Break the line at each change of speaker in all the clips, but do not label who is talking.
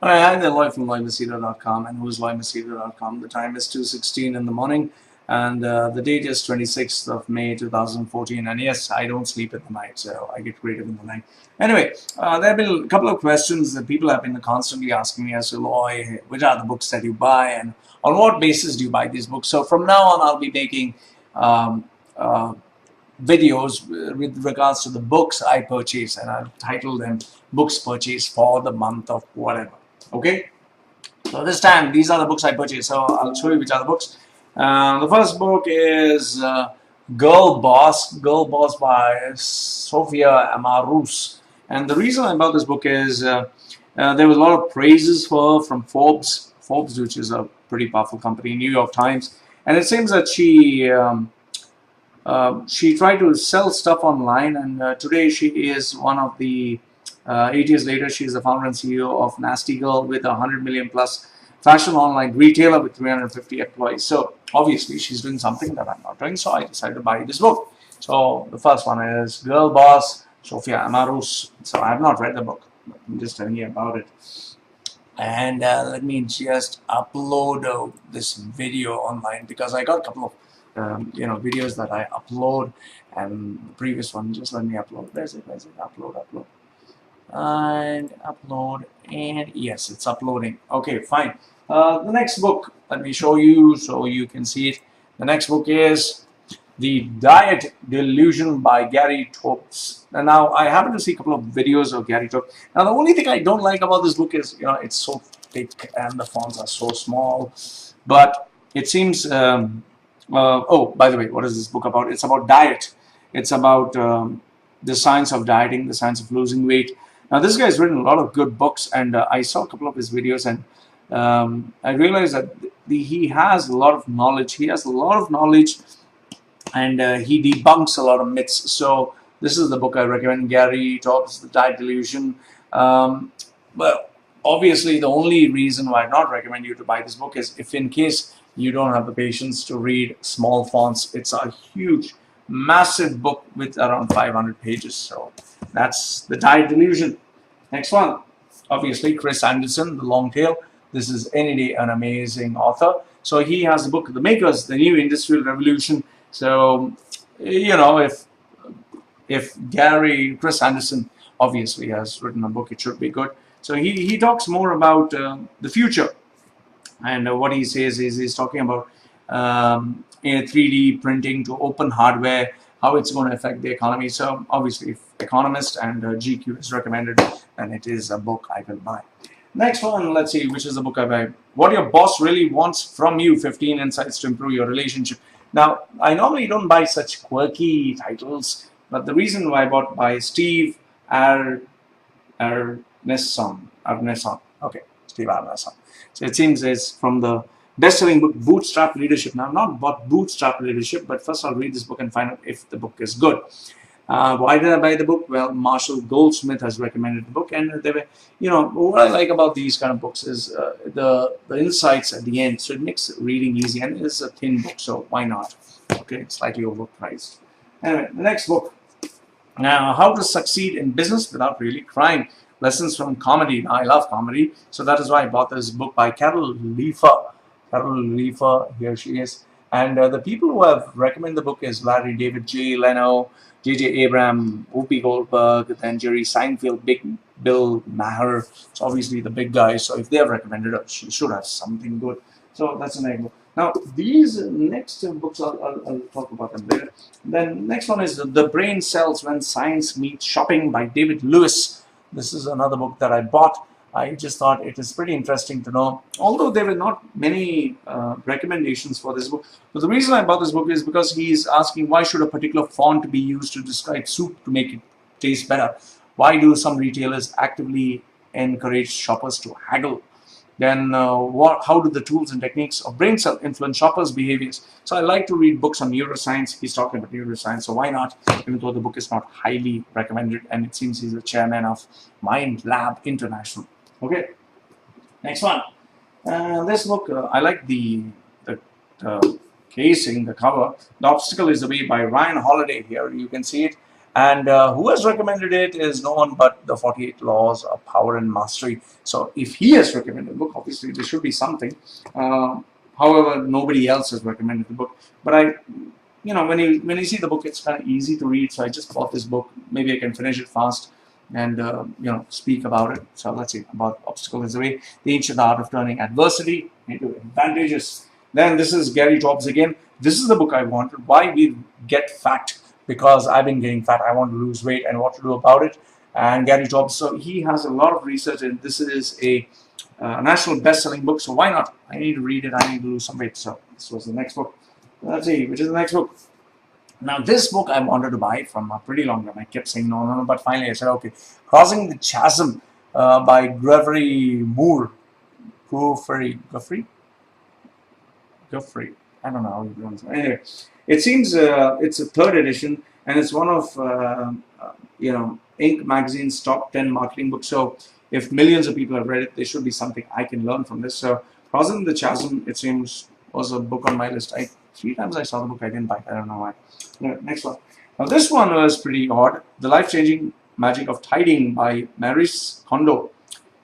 Alright, hi there, Loy from loymachedo.com and whoisloymachedo.com. The time is 2:16 in the morning and the date is 26th of May 2014. And yes, I don't sleep at the night, so I get creative in the night. Anyway, there have been a couple of questions that people have been constantly asking me as to, Loy, which are the books that you buy and on what basis do you buy these books? So from now on, I'll be making videos with regards to the books I purchase, and I'll title them Books Purchased for the month of whatever. Okay, so this time these are the books I purchased, so I'll show you which are the books. The first book is Girl Boss by Sophia Amoruso, and the reason I bought this book is there was a lot of praises for her from Forbes, which is a pretty powerful company, New York Times, and it seems that she tried to sell stuff online, and today she is one of the 8 years later, she is the founder and CEO of Nasty Girl with 100 million plus fashion online retailer with 350 employees. So obviously she's doing something that I'm not doing, so I decided to buy this book. So the first one is Girl Boss, Sophia Amoruso. So I have not read the book, but I'm just telling you about it. And let me just upload this video online because I got a couple of videos that I upload, and the previous one, just let me upload. Where's it? Upload. And upload, and yes, it's uploading. Okay, fine. The next book, let me show you so you can see it. The next book is The Diet Delusion by Gary Taubes. And now I happen to see a couple of videos of Gary Taubes. Now the only thing I don't like about this book is, it's so thick and the fonts are so small. But it seems, oh, by the way, what is this book about? It's about diet. It's about the science of dieting, the science of losing weight. Now, this guy has written a lot of good books, and I saw a couple of his videos, and I realized that he has a lot of knowledge. He has a lot of knowledge, and he debunks a lot of myths. So this is the book I recommend, Gary Taubes, The Diet Delusion. Well, obviously, the only reason why I not recommend you to buy this book is if in case you don't have the patience to read small fonts. It's a huge, massive book with around 500 pages. So that's The Diet Delusion. Next one, obviously, Chris Anderson, The Long Tail. This is any day an amazing author. So he has the book, The Makers, The New Industrial Revolution. So, if Chris Anderson obviously has written a book, it should be good. So he talks more about the future. And what he says is he's talking about 3D printing to open hardware, how it's going to affect the economy. So obviously, if Economist and GQ is recommended, then it is a book I will buy. Next one, let's see, which is the book I buy. What Your Boss Really Wants From You, 15 Insights to Improve Your Relationship. Now, I normally don't buy such quirky titles, but the reason why I bought by Steve Arneson. Okay, Steve Arneson. So it seems it's from the best-selling book, Bootstrap Leadership. Now, I've not bought Bootstrap Leadership, but first I'll read this book and find out if the book is good. Why did I buy the book? Well, Marshall Goldsmith has recommended the book, and they were, what I like about these kind of books is the insights at the end. So it makes reading easy, and it's a thin book, so why not? Okay, it's slightly overpriced. Anyway, the next book. Now, How to Succeed in Business Without Really Crying. Lessons from Comedy. Now, I love comedy, so that is why I bought this book by Carol Leifer. Here she is. And the people who have recommended the book is Larry David, Jay Leno, J.J. Abrams, Whoopi Goldberg, then Jerry Seinfeld, Big Bill Maher. It's obviously the big guys, so if they have recommended it, she should have something good. So that's an book. Now, these next books, I'll talk about them later. Then next one is The Brain Cells When Science Meets Shopping by David Lewis. This is another book that I bought. I just thought it is pretty interesting to know. Although there were not many recommendations for this book. But the reason I bought this book is because he's asking why should a particular font be used to describe soup to make it taste better? Why do some retailers actively encourage shoppers to haggle? Then how do the tools and techniques of brain cell influence shoppers' behaviors? So I like to read books on neuroscience. He's talking about neuroscience, so why not? Even though the book is not highly recommended, and it seems he's the chairman of Mind Lab International. Okay, next one. This book, I like the casing, the cover. The Obstacle is the Way by Ryan Holiday. Here you can see it. And who has recommended it is no one but the 48 Laws of Power and Mastery. So if he has recommended the book, obviously there should be something. However, nobody else has recommended the book. But when you see the book, it's kind of easy to read. So I just bought this book. Maybe I can finish it fast and speak about it. So let's see. About Obstacle is the Way: The Ancient Art of Turning Adversity into Advantages. Then this is Gary Jobs again. This is the book I wanted. Why We Get Fat. Because I've been getting fat, I want to lose weight and what to do about it. And Gary Jobs, so he has a lot of research, and this is a national best-selling book. So why not? I need to read it. I need to lose some weight. So this was the next book. Let's see, which is the next book. Now this book I wanted to buy from a pretty long time. I kept saying no, but finally I said okay. Crossing the Chasm by Gregory Moore. Guffrey. I don't know how you pronounce it. Anyway, it seems it's a third edition, and it's one of Inc. magazine's top 10 marketing books. So if millions of people have read it, there should be something I can learn from this. So Crossing the Chasm, it seems, was a book on my list. 3 times I saw the book, I didn't buy it. I don't know why. Next one. Now this one was pretty odd. The Life-Changing Magic of Tidying by Maurice Kondo.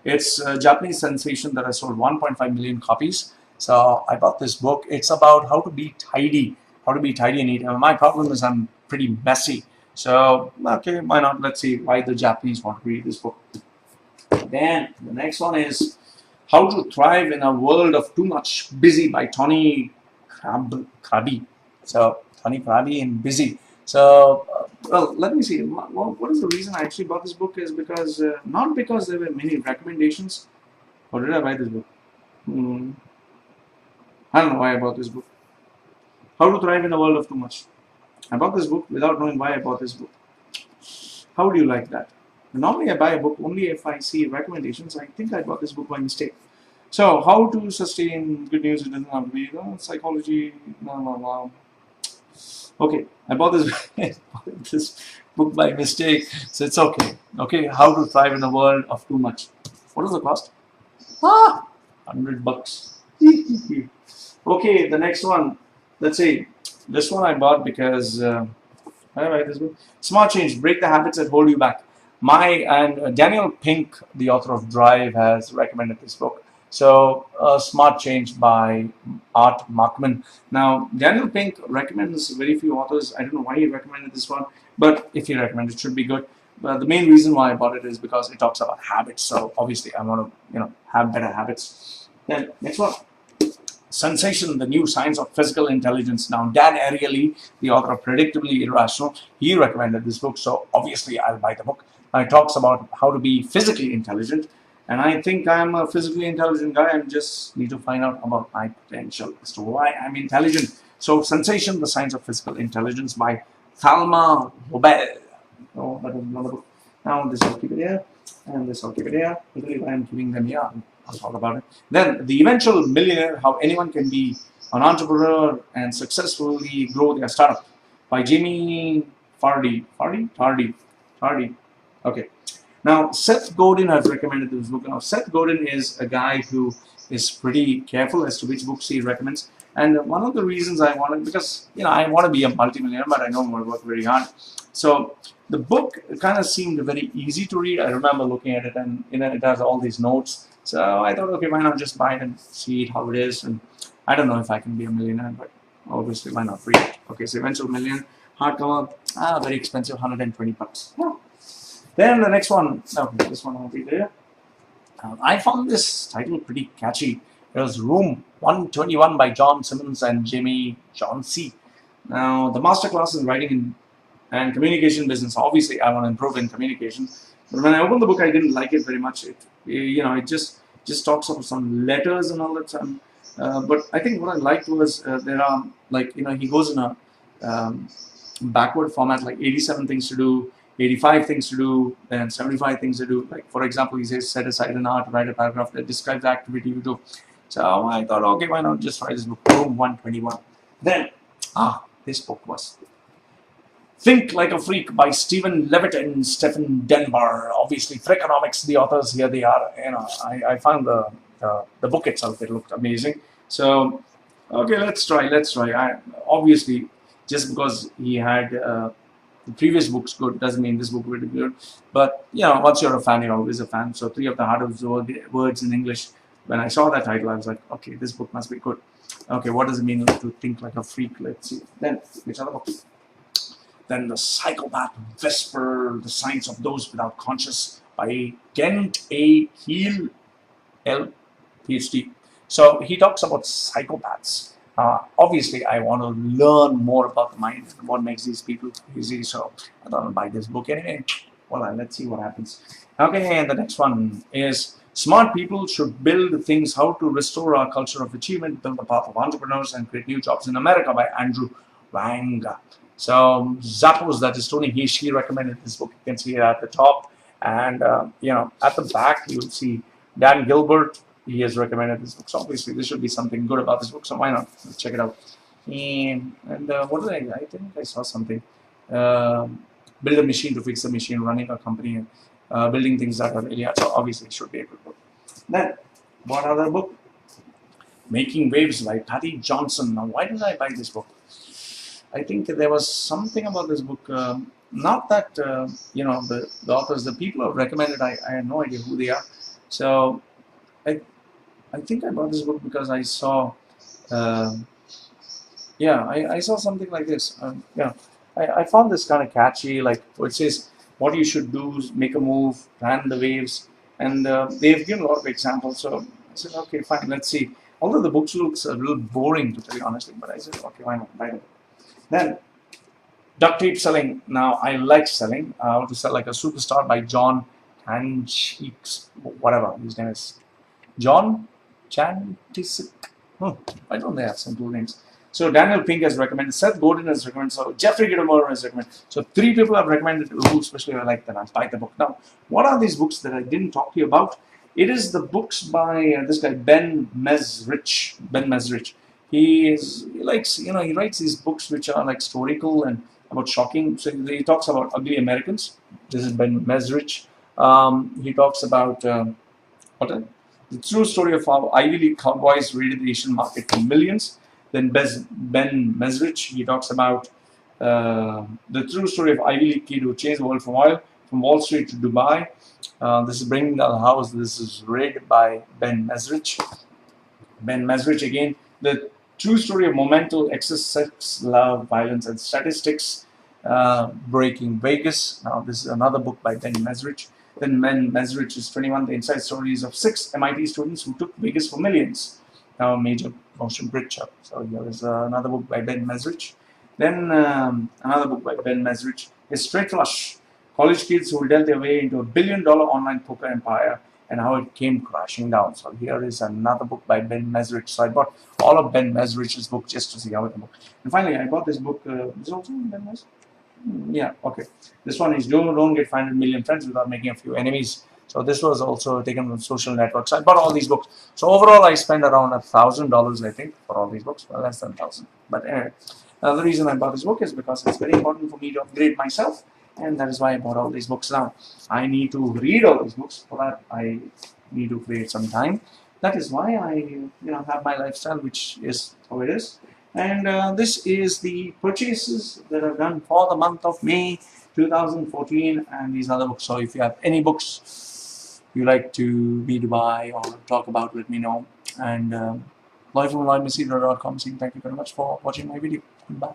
It's a Japanese sensation that has sold 1.5 million copies. So I bought this book. It's about how to be tidy and neat. And my problem is I'm pretty messy. So, okay, why not? Let's see why the Japanese want to read this book. Then the next one is How to Thrive in a World of Too Much Busy by Tony Krabi. So, Tony Krabi in Busy. So, well, let me see. What is the reason I actually bought this book is because, not because there were many recommendations. Or did I buy this book? I don't know why I bought this book. How to Thrive in a World of Too Much. I bought this book without knowing why I bought this book. How do you like that? Normally I buy a book only if I see recommendations. I think I bought this book by mistake. So, How to Sustain Good News. It doesn't have to be psychology. No. Okay, I bought this book by mistake. So it's okay. Okay, How to Thrive in a World of Too Much. What is the cost? $100. Okay, the next one. Let's see. This one I bought because I write this book. Smart Change: Break the Habits That Hold You Back. Daniel Pink, the author of Drive, has recommended this book. So, Smart Change by Art Markman. Now, Daniel Pink recommends very few authors. I don't know why he recommended this one, but if he recommended, it should be good. But the main reason why I bought it is because it talks about habits. So obviously, I want to have better habits. Then next one. Sensation, the New Science of Physical Intelligence. Now, Dan Ariely, the author of Predictably Irrational, he recommended this book, so obviously I'll buy the book. It talks about how to be physically intelligent, and I think I'm a physically intelligent guy. I just need to find out about my potential as to why I'm intelligent. So, Sensation, the Science of Physical Intelligence by Thalma Hobel. Oh, that is another book. Now, this I'll keep it here, and this I'll keep it here. I believe I'm keeping them here. I'll talk about it. Then, The Eventual Millionaire: How Anyone Can Be an Entrepreneur and Successfully Grow Their Startup by Jamie Tardy. Okay. Now, Seth Godin has recommended this book. Now, Seth Godin is a guy who is pretty careful as to which books he recommends. And one of the reasons I wanted, because, I want to be a multimillionaire, but I don't want to work very hard. So, the book kind of seemed very easy to read. I remember looking at it, and it has all these notes. So I thought, okay, why not just buy it and see how it is? And I don't know if I can be a millionaire, but obviously, why not read it? Okay, so Eventual Millionaire, hardcover, very expensive, $120. Yeah. Then the next one, okay, this one won't be there. I found this title pretty catchy. It was Room 121 by John Simmons and Jamie Johnsey. Now, the masterclass in writing and communication business. Obviously, I want to improve in communication. But when I opened the book, I didn't like it very much. It just talks about some letters and all that. But I think what I liked was there are he goes in a backward format, like 87 things to do, 85 things to do, and 75 things to do. Like, for example, he says set aside an hour to write a paragraph that describes the activity you do. So I thought, okay, why not just write this book, Room 121. Then, this book was Think Like a Freak by Stephen Levitt and Stephen Denbar. Obviously, Freakonomics, the authors, here they are. I found the book itself, it looked amazing. So, okay, let's try. Obviously, just because he had the previous book's good doesn't mean this book will be good. But once you're a fan, you're always a fan. So 3 of the hardest words in English. When I saw that title, I was like, okay, this book must be good. Okay, what does it mean to think like a freak? Let's see. Then which other book? Then The Psychopath, Whisper, The Signs of Those Without Conscience by Kent A. Heel, L. PhD. So he talks about psychopaths. Obviously, I want to learn more about the mind and what makes these people crazy. So I thought I'll buy this book anyway. Well, let's see what happens. Okay, and the next one is Smart People Should Build Things, How to Restore Our Culture of Achievement, Build the Path of Entrepreneurs, and Create New Jobs in America by Andrew Wang. So Zappos, that is Tony, she recommended this book. You can see it at the top. And, at the back, you will see Dan Gilbert. He has recommended this book. So obviously, there should be something good about this book. So why not? Let's check it out. And what did I think I saw something. Build a machine to fix the machine, running a company, building things that are really hard. So obviously, it should be a good book. Then, what other book? Making Waves by Patty Johnson. Now, why did I buy this book? I think there was something about this book. Not that, the authors, the people who have recommended, I had no idea who they are. So, I think I bought this book because I saw, I saw something like this. I found this kind of catchy, like it says, what you should do is make a move, plan the waves, and they've given a lot of examples. So I said, okay, fine, let's see. Although the book looks a little boring, to tell you honestly, but I said, okay, why not buy it? Then, Duct Tape Selling. Now, I like selling. I want to sell like a superstar by John Hancheeks, whatever his name is. John Chantisik. Why don't they have simple names? So Daniel Pink has recommended, Seth Godin has recommended, so Jeffrey Gitomer has recommended. So 3 people have recommended, especially I like that. I buy the book. Now, what are these books that I didn't talk to you about? It is the books by this guy, Ben Mesrich. Ben Mesrich. He likes, he writes these books which are like historical and about shocking. So he talks about ugly Americans. This is Ben Mesrich. He talks about the true story of how Ivy League cowboys raided the Asian market for millions. Then Ben Mesrich, he talks about the true story of Ivy League kid who changed the world from Wall Street to Dubai. This is Bringing Down the House. This is read by Ben Mesrich. Ben Mesrich again. The true story of Momental, Excess, Sex, Love, Violence, and Statistics. Breaking Vegas. Now this is another book by Ben Mesrich. Then Ben Mesrich is 21. The inside stories of 6 MIT students who took Vegas for millions. Now a major motion picture. So here is another book by Ben Mesrich. Then another book by Ben Mesrich is Straight Flush. College kids who dealt their way into $1 billion online poker empire and how it came crashing down. So here is another book by Ben Mesrich. So I bought all of Ben Mesrich's books just to see how it looks. And finally, I bought this book. Is it also Ben Mesrich? Yeah, okay. This one is Don't Get 500 Million Friends Without Making a Few Enemies. So this was also taken from social networks. I bought all these books. So overall, I spent around $1,000, I think, for all these books. Well, less than 1,000. But anyway, the reason I bought this book is because it's very important for me to upgrade myself. And that is why I bought all these books now. I need to read all these books. For that, I need to create some time. That is why I have my lifestyle, which is how it is. And this is the purchases that I've done for the month of May 2014 and these other books. So if you have any books you like to me to buy or talk about, let me know. And Loy from loymachedo.com saying thank you very much for watching my video. Goodbye.